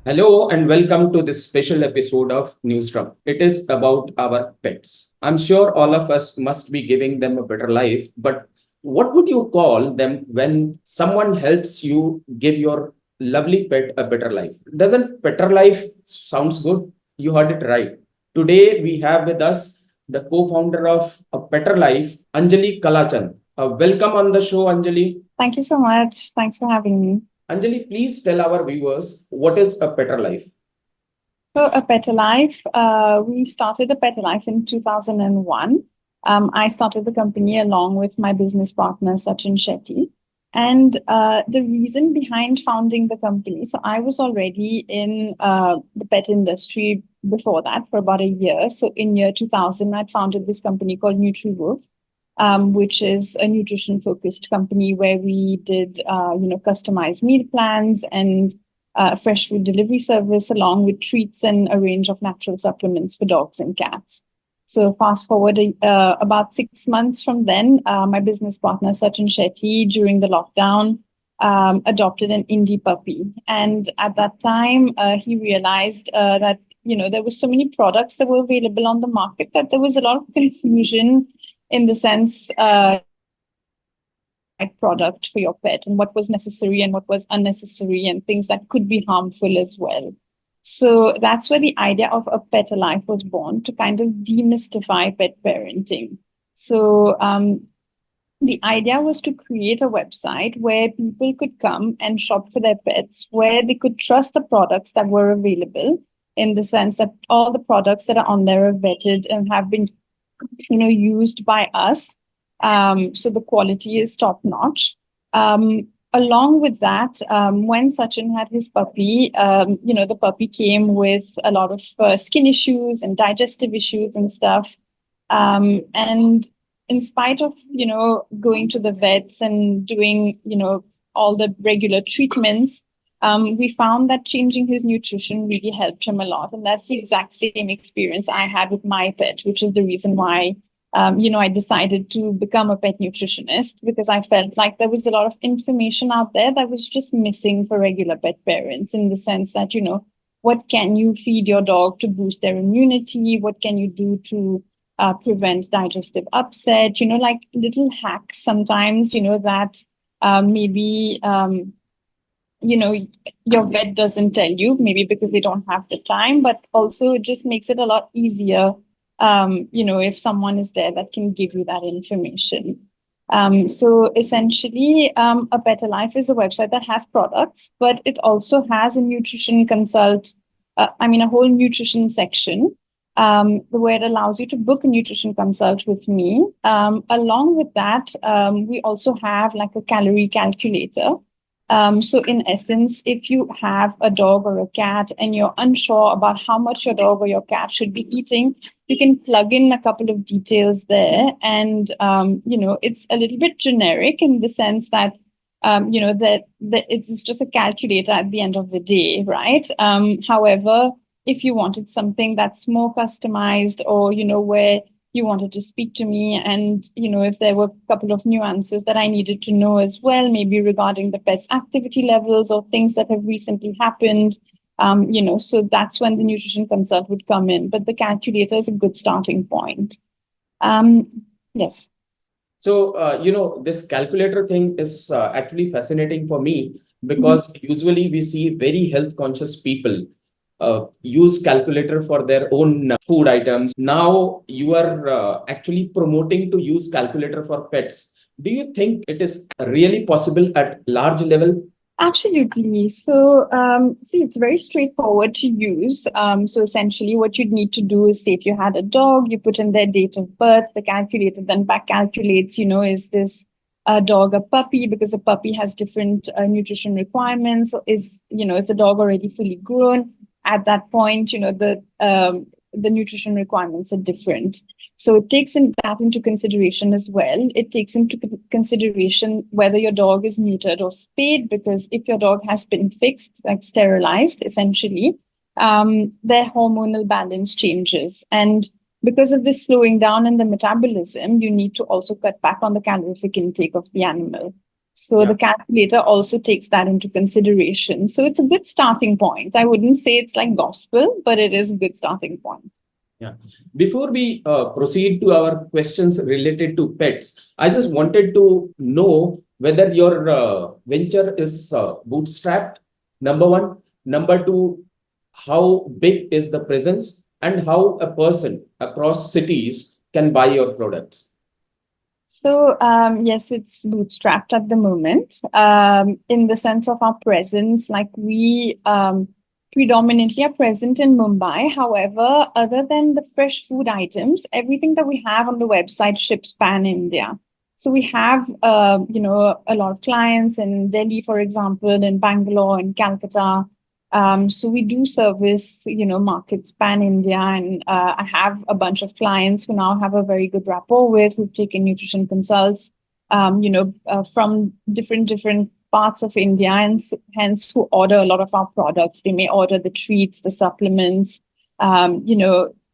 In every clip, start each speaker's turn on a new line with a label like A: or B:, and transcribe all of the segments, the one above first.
A: Hello and welcome to this special episode of Newsdrum. It is about our pets. I'm sure all of us must be giving them a better life, but what would you call them when someone helps you give your lovely pet a better life? Doesn't better life sounds good? You heard it right. Today we have with us the co-founder of A Better Life, Anjali Kalachand. Welcome on the show, Anjali.
B: Thank you so much. Thanks for having me.
A: Anjali, please tell our viewers what is a better life.
B: So, A Better Life, we started A Better Life in 2001. I started the company along with my business partner, Sachin Shetty. And the reason behind founding the company, so I was already in the pet industry before that for about a year. So, in year 2000, I founded this company called NutriWolf. Which is a nutrition-focused company where we did, customized meal plans and fresh food delivery service, along with treats and a range of natural supplements for dogs and cats. So fast forward about 6 months from then, my business partner Sachin Shetty, during the lockdown, adopted an indie puppy, and at that time, he realized that there was so many products that were available on the market that there was a lot of confusion in the sense product for your pet and what was necessary and what was unnecessary and things that could be harmful as well. So that's where the idea of A Pet Alive was born, to kind of demystify pet parenting. So the idea was to create a website where people could come and shop for their pets, where they could trust the products that were available, in the sense that all the products that are on there are vetted and have been used by us. So the quality is top notch. Along with that, when Sachin had his puppy, the puppy came with a lot of skin issues and digestive issues and stuff. And in spite of, going to the vets and doing, all the regular treatments, we found that changing his nutrition really helped him a lot. And that's the exact same experience I had with my pet, which is the reason why, I decided to become a pet nutritionist, because I felt like there was a lot of information out there that was just missing for regular pet parents, in the sense that, what can you feed your dog to boost their immunity? What can you do to prevent digestive upset? Like little hacks sometimes, that maybe your vet doesn't tell you, maybe because they don't have the time, but also it just makes it a lot easier, if someone is there that can give you that information. So essentially, A Better Life is a website that has products, but it also has a nutrition consult, a whole nutrition section, where it allows you to book a nutrition consult with me. Along with that, we also have like a calorie calculator. So in essence, if you have a dog or a cat and you're unsure about how much your dog or your cat should be eating, you can plug in a couple of details there. And, it's a little bit generic in the sense that, that it's just a calculator at the end of the day, right? However, if you wanted something that's more customized, or, where you wanted to speak to me, and if there were a couple of nuances that I needed to know as well, maybe regarding the pet's activity levels or things that have recently happened, so that's when the nutrition consult would come in. But the calculator is a good starting point. um yes.
A: So, this calculator thing is actually fascinating for me because usually we see very health conscious people use calculator for their own food items. Now you are actually promoting to use calculator for pets. Do you think it is really possible at large level?
B: Absolutely. So, see, it's very straightforward to use. So, essentially, what you'd need to do is, say, if you had a dog, you put in their date of birth, the calculator then back calculates, is this a dog a puppy? Because a puppy has different nutrition requirements. So is the dog already fully grown? At that point, the nutrition requirements are different. So it takes that into consideration as well. It takes into consideration whether your dog is neutered or spayed, because if your dog has been fixed, like sterilized, essentially, their hormonal balance changes. And because of this slowing down in the metabolism, you need to also cut back on the calorific intake of the animal. So
A: Yeah.
B: the calculator also takes that into consideration. So it's a good starting point. I wouldn't say it's like gospel, but it is a good starting point.
A: Yeah. Before we proceed to our questions related to pets, I just wanted to know whether your venture is bootstrapped, number one. Number two, how big is the presence and how a person across cities can buy your products?
B: So, yes, it's bootstrapped at the moment. In the sense of our presence, like we predominantly are present in Mumbai. However, other than the fresh food items, everything that we have on the website ships pan India. So we have, a lot of clients in Delhi, for example, in Bangalore, in Calcutta. So we do service, markets pan India, and I have a bunch of clients who now have a very good rapport with, who've taken nutrition consults, from different parts of India, and hence who order a lot of our products. They may order the treats, the supplements,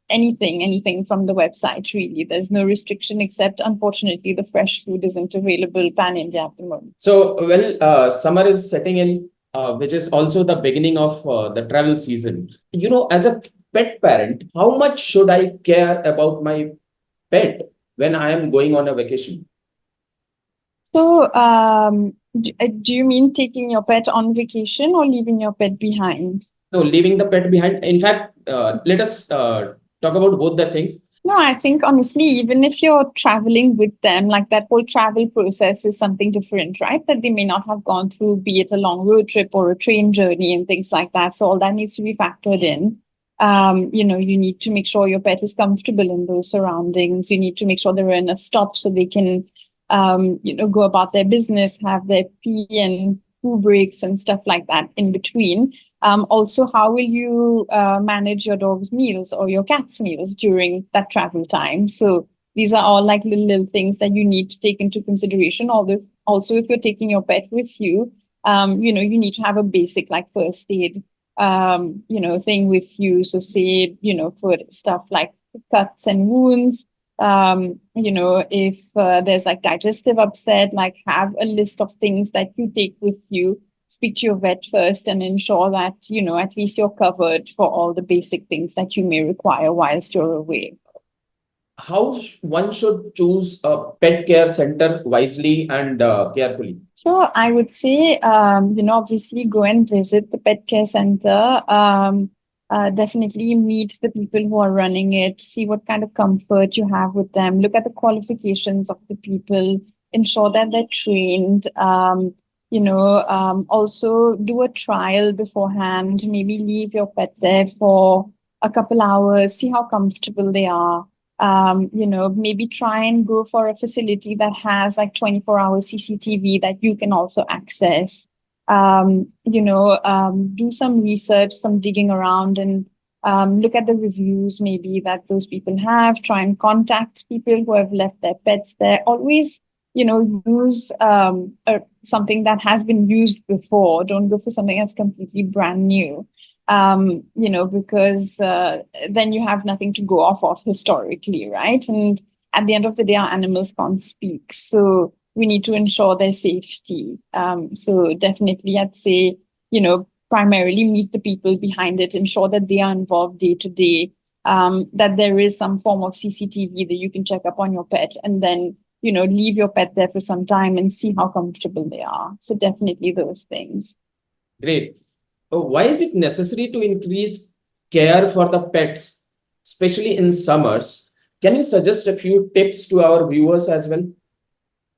B: anything from the website. Really, there's no restriction except, unfortunately, the fresh food isn't available pan India at the moment.
A: So, well, summer is setting in, which is also the beginning of the travel season. As a pet parent, how much should I care about my pet when I am going on a vacation?
B: So, do you mean taking your pet on vacation or leaving your pet behind?
A: No, leaving the pet behind. In fact, let us talk about both the things.
B: No, I think honestly, even if you're traveling with them, like that whole travel process is something different, right? That they may not have gone through, be it a long road trip or a train journey and things like that. So all that needs to be factored in. You need to make sure your pet is comfortable in those surroundings. You need to make sure there are enough stops so they can, go about their business, have their pee and poo breaks and stuff like that in between. Also, how will you manage your dog's meals or your cat's meals during that travel time? So these are all like little things that you need to take into consideration. Although, also, if you're taking your pet with you, you need to have a basic like first aid, thing with you. So say, for stuff like cuts and wounds, if there's like digestive upset, like have a list of things that you take with you. Speak to your vet first and ensure that, at least you're covered for all the basic things that you may require whilst you're away.
A: How one should choose a pet care center wisely and carefully?
B: So I would say, obviously go and visit the pet care center. Definitely meet the people who are running it, see what kind of comfort you have with them, look at the qualifications of the people, ensure that they're trained. Also do a trial beforehand, maybe leave your pet there for a couple hours, see how comfortable they are. Maybe try and go for a facility that has like 24-hour CCTV that you can also access. Do some research, some digging around, and look at the reviews maybe that those people have. Try and contact people who have left their pets there. Always, use something that has been used before. Don't go for something that's completely brand new. Because then you have nothing to go off of historically, right? And at the end of the day, our animals can't speak. So we need to ensure their safety. So definitely, I'd say, primarily meet the people behind it, ensure that they are involved day to day, that there is some form of CCTV that you can check up on your pet, and then, leave your pet there for some time and see how comfortable they are. So definitely those things.
A: Great. Why is it necessary to increase care for the pets, especially in summers? Can you suggest a few tips to our viewers as well?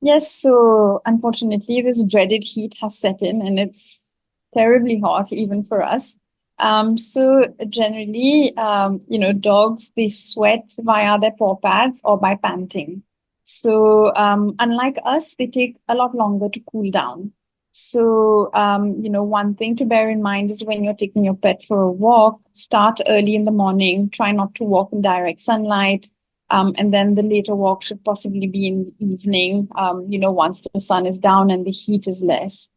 B: Yes, so unfortunately, this dreaded heat has set in and it's terribly hot even for us. So generally, dogs, they sweat via their paw pads or by panting. So unlike us, they take a lot longer to cool down. So, one thing to bear in mind is when you're taking your pet for a walk, start early in the morning, try not to walk in direct sunlight. And then the later walk should possibly be in the evening, once the sun is down and the heat is less.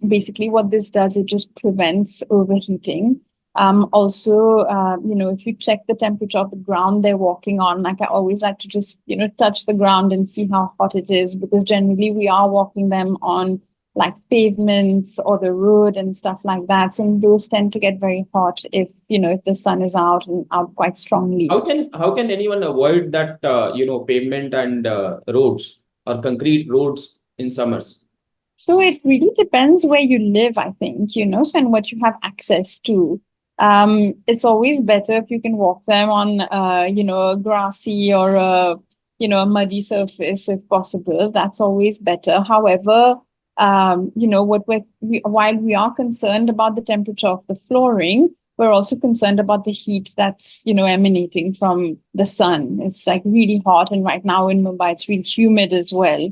B: Basically, what this does, it just prevents overheating. Also, if you check the temperature of the ground they're walking on, like I always like to just, touch the ground and see how hot it is, because generally we are walking them on like pavements or the road and stuff like that. So those tend to get very hot if the sun is out and out quite strongly.
A: How can anyone avoid that pavement and roads or concrete roads in summers?
B: So it really depends where you live, I think, so and what you have access to. It's always better if you can walk them on, a grassy or a muddy surface if possible. That's always better. However, while we are concerned about the temperature of the flooring, we're also concerned about the heat that's, emanating from the sun. It's like really hot, and right now in Mumbai, it's really humid as well.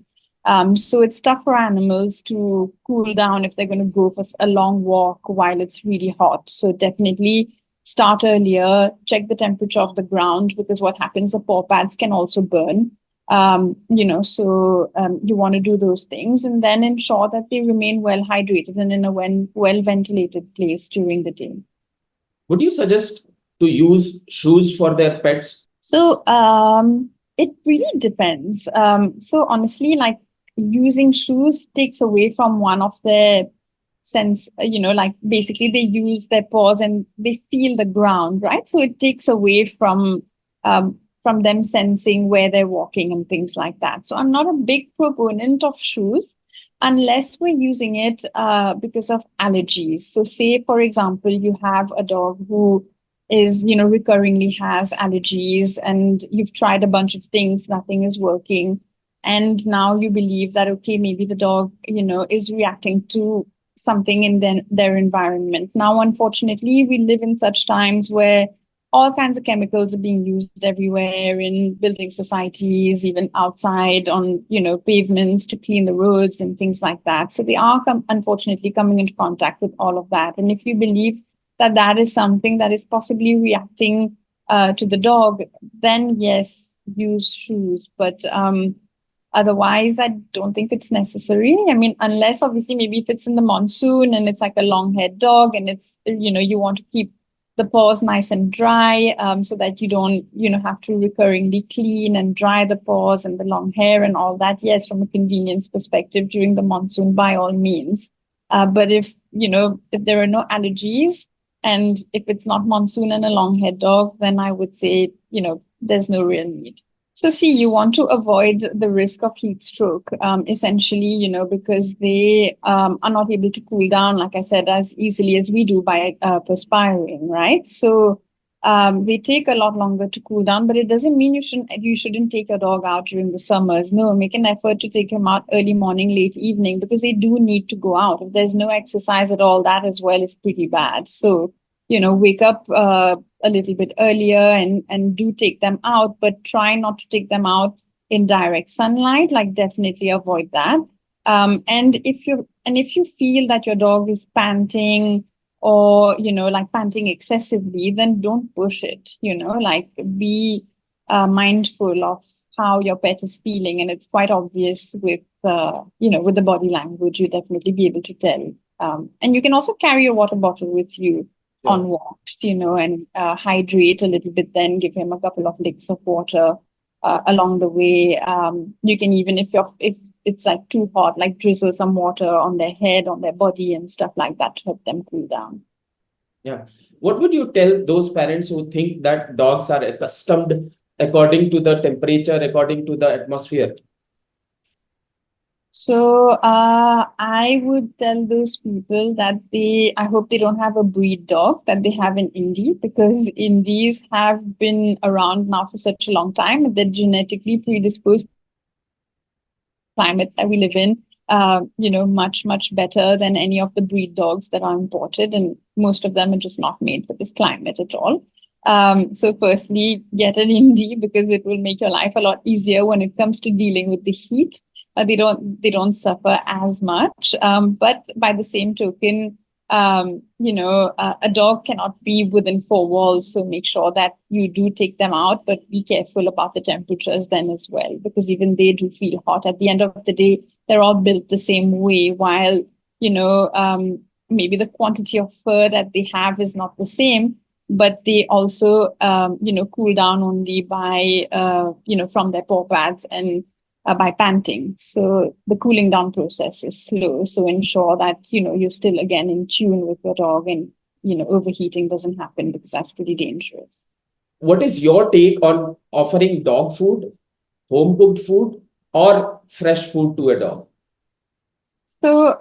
B: So it's tough for animals to cool down if they're going to go for a long walk while it's really hot. So definitely start earlier, check the temperature of the ground, because what happens, the paw pads can also burn. You want to do those things and then ensure that they remain well hydrated and in a well ventilated place during the day.
A: Would you suggest to use shoes for their pets?
B: So it really depends. So honestly, like using shoes takes away from one of their sense, like basically they use their paws and they feel the ground, right? So it takes away from them sensing where they're walking and things like that. So I'm not a big proponent of shoes unless we're using it because of allergies. So say, for example, you have a dog who is, recurringly has allergies and you've tried a bunch of things, nothing is working. And now you believe that, okay, maybe the dog, is reacting to something in their environment. Now, unfortunately, we live in such times where all kinds of chemicals are being used everywhere in building societies, even outside on, pavements to clean the roads and things like that. So they are unfortunately coming into contact with all of that. And if you believe that that is something that is possibly reacting to the dog, then yes, use shoes. But otherwise, I don't think it's necessary. I mean, unless obviously maybe if it's in the monsoon and it's like a long haired dog and it's, you want to keep the paws nice and dry, so that you don't, have to recurringly clean and dry the paws and the long hair and all that. Yes, from a convenience perspective during the monsoon, by all means. But if there are no allergies and if it's not monsoon and a long haired dog, then I would say, there's no real need. So see, you want to avoid the risk of heat stroke, essentially, because they are not able to cool down, like I said, as easily as we do by perspiring, right? So they take a lot longer to cool down, but it doesn't mean you shouldn't take your dog out during the summers. No, make an effort to take him out early morning, late evening, because they do need to go out. If there's no exercise at all, that as well is pretty bad. So wake up a little bit earlier and do take them out, but try not to take them out in direct sunlight. Like definitely avoid that. And if you feel that your dog is panting or like panting excessively, then don't push it. Like be mindful of how your pet is feeling, and it's quite obvious with with the body language. You definitely be able to tell. And you can also carry your water bottle with you on walks, and hydrate a little bit, then give him a couple of licks of water along the way. You can even, if it's like too hot, like drizzle some water on their head, on their body and stuff like that to help them cool down.
A: Yeah. What would you tell those parents who think that dogs are accustomed according to the temperature, according to the atmosphere?
B: So I would tell those people that I hope they don't have a breed dog, that they have an Indie, because Indies have been around now for such a long time. They're genetically predisposed climate that we live in, much, much better than any of the breed dogs that are imported. And most of them are just not made for this climate at all. So firstly, get an Indie because it will make your life a lot easier when it comes to dealing with the heat. They don't suffer as much. But by the same token, a dog cannot be within four walls. So make sure that you do take them out, but be careful about the temperatures then as well, because even they do feel hot. At the end of the day, they're all built the same way. While, maybe the quantity of fur that they have is not the same, but they also, cool down only by, from their paw pads and by panting. So the cooling down process is slow. So ensure that, you're still again in tune with your dog, and, overheating doesn't happen, because that's pretty dangerous.
A: What is your take on offering dog food, home cooked food, or fresh food to a dog?
B: So,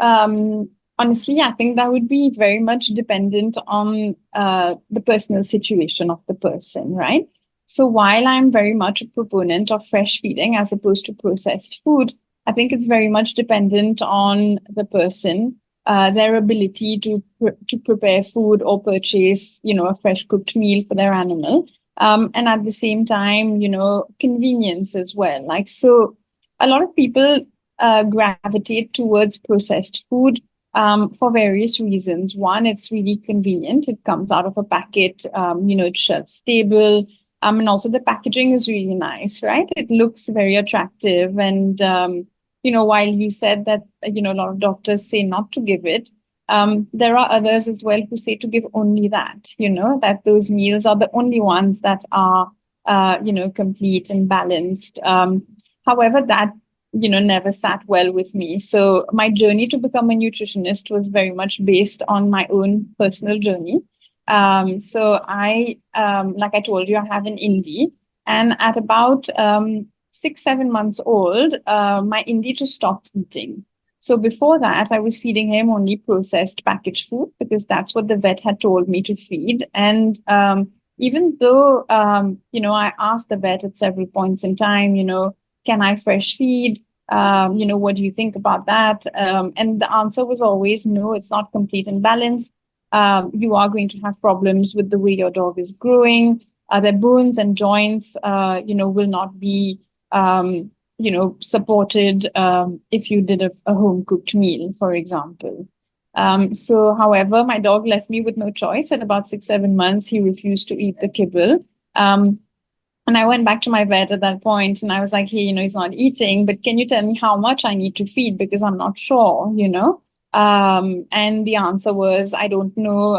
B: honestly, I think that would be very much dependent on the personal situation of the person, right? So, while I'm very much a proponent of fresh feeding as opposed to processed food, I think it's very much dependent on the person, their ability to prepare food or purchase, a fresh cooked meal for their animal, and at the same time, convenience as well. Like, so, a lot of people gravitate towards processed food for various reasons. One, it's really convenient. It comes out of a packet, it's shelf stable. And also the packaging is really nice, right? It looks very attractive. And, while you said that, a lot of doctors say not to give it, there are others as well who say to give only that, that those meals are the only ones that are, complete and balanced. However, that never sat well with me. So my journey to become a nutritionist was very much based on my own personal journey. So like I told you, I have an indie, and at about 6, 7 months old, my indie just stopped eating. So before that, I was feeding him only processed packaged food, because that's what the vet had told me to feed. And even though I asked the vet at several points in time, can I fresh feed? What do you think about that? And the answer was always no, it's not complete and balanced. You are going to have problems with the way your dog is growing. Their bones and joints, will not be, supported if you did a home cooked meal, for example. So, however, my dog left me with no choice. At about 6, 7 months, he refused to eat the kibble. And I went back to my vet at that point, and I was like, hey, he's not eating, but can you tell me how much I need to feed? Because I'm not sure. And the answer was, I don't know.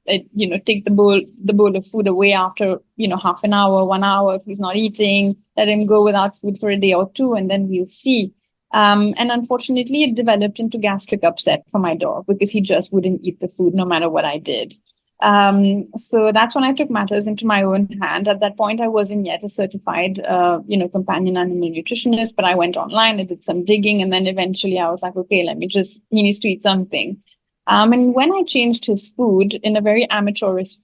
B: Take the bowl of food away after, half an hour, 1 hour. If he's not eating, let him go without food for a day or two, and then we'll see. And unfortunately, it developed into gastric upset for my dog, because he just wouldn't eat the food no matter what I did. So that's when I took matters into my own hand. At that point, I wasn't yet a certified, companion animal nutritionist, but I went online, I did some digging, and then eventually I was like, okay, he needs to eat something. And when I changed his food in a very amateurish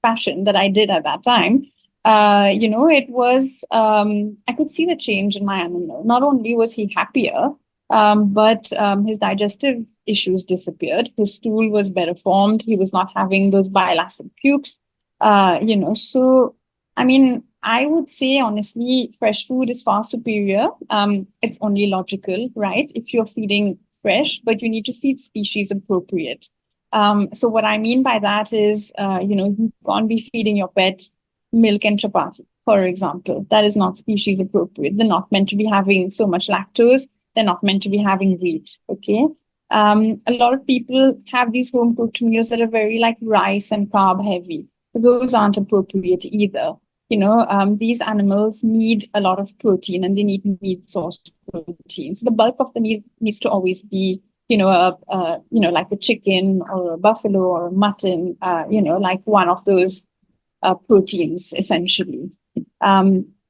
B: fashion that I did at that time, it was, I could see the change in my animal. Not only was he happier, but his digestive issues disappeared. His stool was better formed. He was not having those bile acid pukes. So I mean, I would say honestly, fresh food is far superior. It's only logical, right? If you're feeding fresh, but you need to feed species appropriate. So what I mean by that is, you can't be feeding your pet milk and chapati, for example. That is not species appropriate. They're not meant to be having so much lactose. They're not meant to be having wheat. Okay. A lot of people have these home cooked meals that are very like rice and carb heavy. Those aren't appropriate either. These animals need a lot of protein, and they need meat source protein. So the bulk of the meal needs to always be, like a chicken or a buffalo or a mutton, like one of those proteins essentially.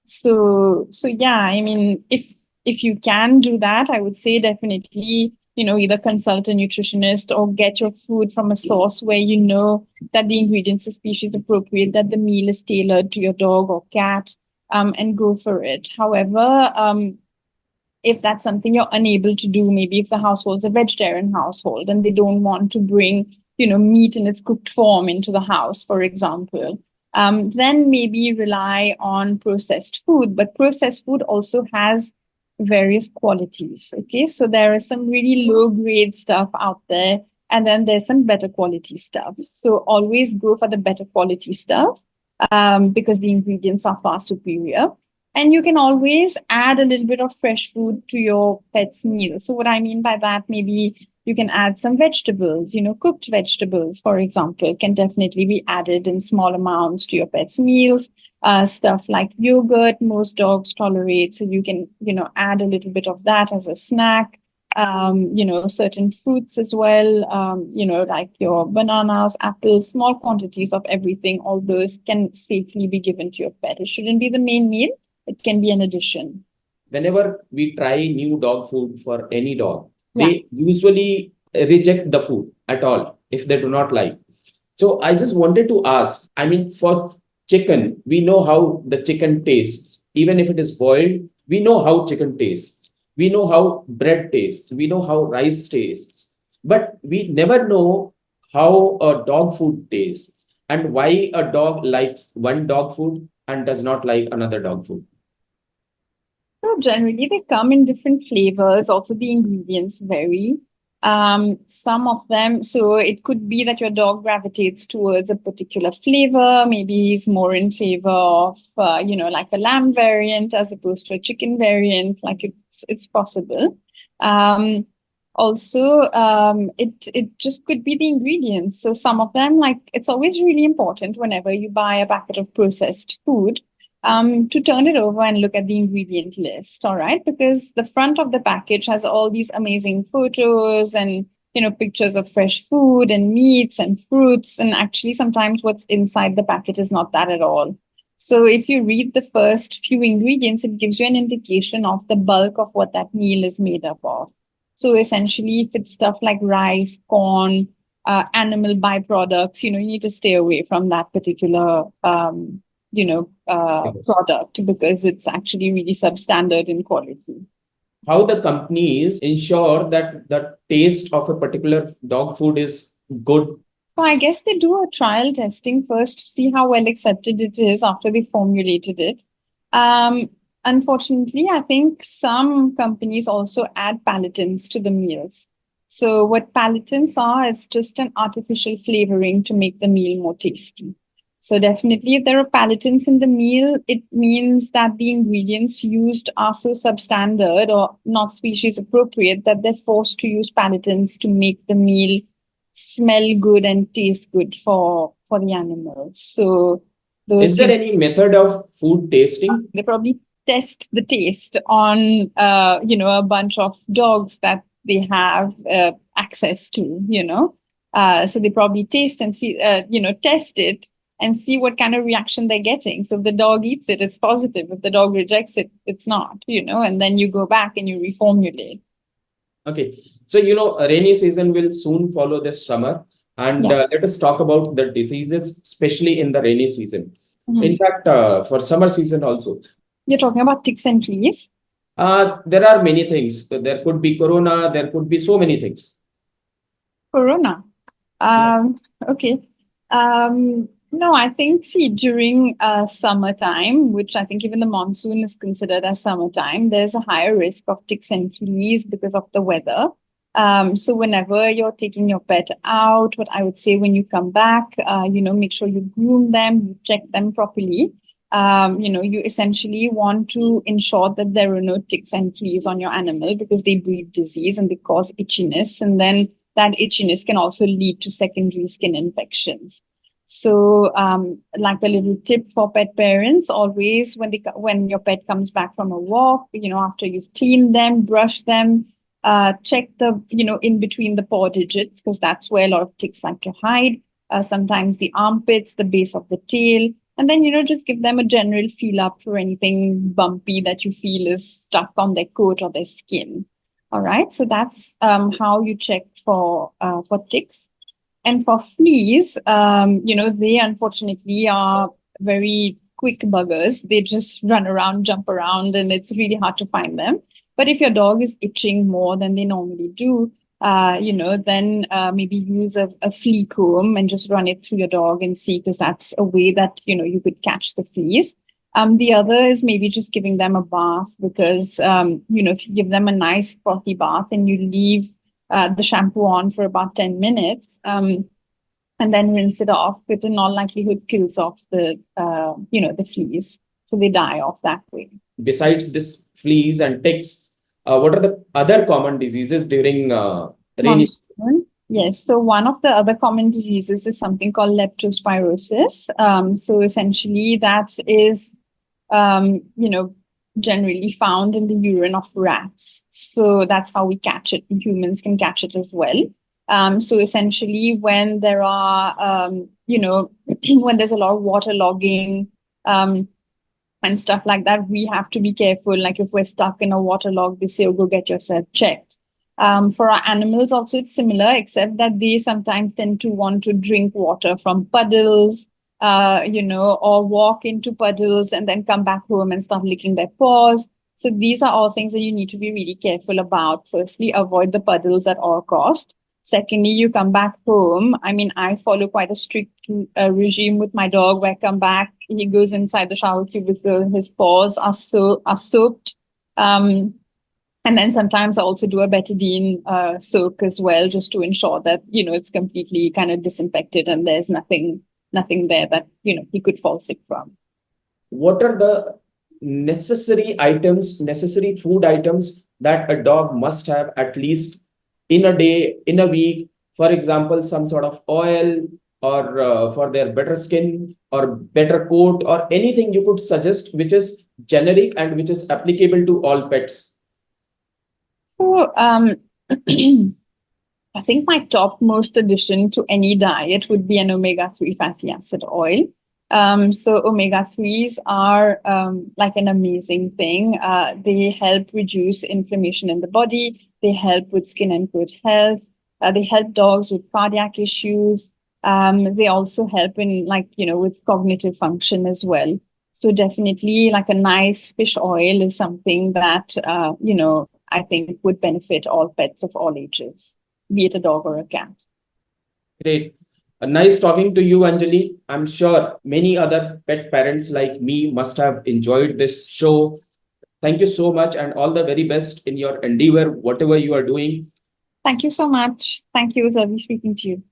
B: So yeah, I mean, if you can do that, I would say definitely, either consult a nutritionist or get your food from a source where you know that the ingredients are species appropriate, that the meal is tailored to your dog or cat, and go for it. However, if that's something you're unable to do, maybe if the household's a vegetarian household and they don't want to bring, meat in its cooked form into the house, for example, then maybe rely on processed food. But processed food also has various qualities. Okay, so there is some really low grade stuff out there, and then there's some better quality stuff. So always go for the better quality stuff, because the ingredients are far superior. And you can always add a little bit of fresh food to your pet's meal. So what I mean by that, maybe You can add some vegetables, cooked vegetables, for example, can definitely be added in small amounts to your pet's meals. Stuff like yogurt, most dogs tolerate. So you can, add a little bit of that as a snack. Certain fruits as well, like your bananas, apples, small quantities of everything. All those can safely be given to your pet. It shouldn't be the main meal. It can be an addition.
A: Whenever we try new dog food for any dog,
B: Yeah.
A: they usually reject the food at all if they do not like. So I just wanted to ask, I mean, for chicken, we know how the chicken tastes. Even if it is boiled, we know how chicken tastes. We know how bread tastes. We know how rice tastes. But we never know how a dog food tastes and why a dog likes one dog food and does not like another dog food.
B: So generally, they come in different flavors. Also, the ingredients vary. Some of them, so it could be that your dog gravitates towards a particular flavor. Maybe he's more in favor of, like a lamb variant as opposed to a chicken variant. Like it's possible. Um, it just could be the ingredients. So some of them, like it's always really important whenever you buy a packet of processed food to turn it over and look at the ingredient list, all right? Because the front of the package has all these amazing photos and pictures of fresh food and meats and fruits, and actually sometimes what's inside the packet is not that at all. So if you read the first few ingredients, it gives you an indication of the bulk of what that meal is made up of. So essentially, if it's stuff like rice, corn, animal byproducts, you need to stay away from that particular
A: Yes.
B: product because it's actually really substandard in quality.
A: How the companies ensure that the taste of a particular dog food is good.
B: So I guess they do a trial testing first to see how well accepted it is after they formulated it. Um, Unfortunately, I think some companies also add palatants to the meals. So what palatants are is just an artificial flavoring to make the meal more tasty. So definitely, if there are palatants in the meal, it means that the ingredients used are so substandard or not species appropriate that they're forced to use palatants to make the meal smell good and taste good for the animals. So those
A: Is there
B: things,
A: any method of food tasting?
B: they probably test the taste on a bunch of dogs that they have access to, so they probably taste and see, test it and see what kind of reaction they're getting. So if the dog eats it, it's positive. If the dog rejects it, it's not, and then you go back and you reformulate.
A: Okay. So, rainy season will soon follow this summer. And
B: Yeah.
A: let us talk about the diseases, especially in the rainy season. In
B: Mhm.
A: fact, for summer season also,
B: You're talking about ticks and fleas.
A: there are many things. There could be corona, there could be so many things.
B: Corona.
A: Yeah.
B: Okay. No, I think, see, during summertime, which I think even the monsoon is considered as summertime, there's a higher risk of ticks and fleas because of the weather. So whenever you're taking your pet out, what I would say when you come back, make sure you groom them, you check them properly. You essentially want to ensure that there are no ticks and fleas on your animal because they breed disease and they cause itchiness. And then that itchiness can also lead to secondary skin infections. So, like a little tip for pet parents, always when your pet comes back from a walk, after you've cleaned them, brushed them, check the in between the paw digits because that's where a lot of ticks like to hide. Sometimes the armpits, the base of the tail, and then just give them a general feel up for anything bumpy that you feel is stuck on their coat or their skin. All right, so that's how you check for ticks. And for fleas, they unfortunately are very quick buggers. They just run around, jump around, and it's really hard to find them. But if your dog is itching more than they normally do, then maybe use a flea comb and just run it through your dog and see, because that's a way that, you could catch the fleas. The other is maybe just giving them a bath because, if you give them a nice frothy bath and you leave the shampoo on for about 10 minutes, and then rinse it off, it in all likelihood kills off the fleas. So they die off that way.
A: Besides this fleas and ticks, what are the other common diseases during Rainy.
B: Monsoon. Yes. So one of the other common diseases is something called leptospirosis. So essentially, that is, you know, generally found in the urine of rats. So that's how we catch it. Humans can catch it as well. So essentially, when there are, when there's a lot of waterlogging, and stuff like that, we have to be careful. Like if we're stuck in a waterlog, they say, oh, go get yourself checked. For our animals, also, it's similar, except that they sometimes tend to want to drink water from puddles, or walk into puddles and then come back home and start licking their paws. So these are all things that you need to be really careful about. Firstly, avoid the puddles at all cost. Secondly, you come back home. I mean, I follow quite a strict regime with my dog where I come back, he goes inside the shower cubicle, his paws are soaked. And then sometimes I also do a betadine soak as well, just to ensure that, it's completely kind of disinfected and there's nothing there that, he could fall sick from.
A: What are the necessary food items that a dog must have at least in a day, in a week? For example, some sort of oil, or for their better skin or better coat, or anything you could suggest which is generic and which is applicable to all pets.
B: So, I think my top most addition to any diet would be an omega-3 fatty acid oil. So omega-3s are like an amazing thing. They help reduce inflammation in the body. They help with skin and coat health. They help dogs with cardiac issues. They also help in with cognitive function as well. So definitely like a nice fish oil is something that, I think would benefit all pets of all ages, be it a dog or a cat.
A: Great. Nice talking to you, Anjali. I'm sure many other pet parents like me must have enjoyed this show. Thank you so much, and all the very best in your endeavor, whatever you are doing.
B: Thank you so much. Thank you. It was lovely speaking to you.